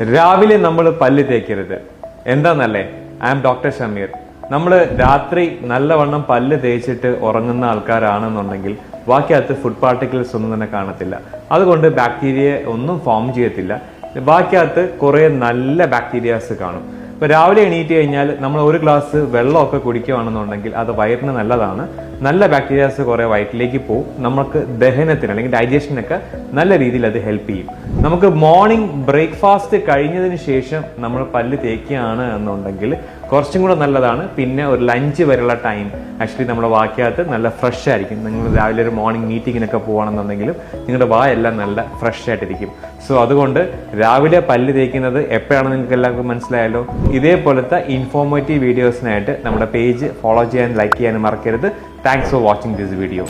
രാവിലെ നമ്മൾ പല്ല് തേക്കരുത് എന്താന്നല്ലേ? I am doctor Shameer. നമ്മൾ രാത്രി നല്ലവണ്ണം പല്ല് തേച്ചിട്ട് ഉറങ്ങുന്ന ആൾക്കാരാണെന്നുണ്ടെങ്കിൽ ബാക്കിയകത്ത് ഫുഡ് പാർട്ടിക്കിൾസ് ഒന്നും തന്നെ കാണത്തില്ല. അതുകൊണ്ട് ബാക്ടീരിയ ഒന്നും ഫോം ചെയ്യത്തില്ല. ബാക്കിയകത്ത് കുറെ നല്ല ബാക്ടീരിയാസ് കാണും. ഇപ്പൊ രാവിലെ എണീറ്റ് കഴിഞ്ഞാൽ നമ്മൾ ഒരു ഗ്ലാസ് വെള്ളമൊക്കെ കുടിക്കുകയാണെന്നുണ്ടെങ്കിൽ അത് വയറിന് നല്ലതാണ്. നല്ല ബാക്ടീരിയാസ് കുറെ വയറ്റിലേക്ക് പോകും. നമുക്ക് ദഹനത്തിന് അല്ലെങ്കിൽ ഡൈജഷനൊക്കെ നല്ല രീതിയിൽ അത് ഹെൽപ്പ് ചെയ്യും. നമുക്ക് മോർണിംഗ് ബ്രേക്ക്ഫാസ്റ്റ് കഴിഞ്ഞതിന് ശേഷം നമ്മൾ പല്ല് തേക്കുകയാണ് എന്നുണ്ടെങ്കിൽ കുറച്ചും കൂടെ നല്ലതാണ്. പിന്നെ ഒരു ലഞ്ച് വരെയുള്ള ടൈം ആക്ച്വലി നമ്മുടെ വാക്കകത്ത് നല്ല ഫ്രഷ് ആയിരിക്കും. നിങ്ങൾ രാവിലെ ഒരു മോർണിംഗ് മീറ്റിങ്ങിനൊക്കെ പോകണമെന്നുണ്ടെങ്കിലും നിങ്ങളുടെ വായെല്ലാം നല്ല ഫ്രഷ് ആയിട്ടിരിക്കും. സോ അതുകൊണ്ട് രാവിലെ പല്ല് തേക്കുന്നത് എപ്പോഴാണ് നിങ്ങൾക്ക് എല്ലാവർക്കും മനസ്സിലായല്ലോ. ഇതേപോലത്തെ ഇൻഫോർമേറ്റീവ് വീഡിയോസിനായിട്ട് നമ്മുടെ പേജ് ഫോളോ ചെയ്യാൻ, ലൈക്ക് ചെയ്യാനും മറക്കരുത്. Thanks for watching this video.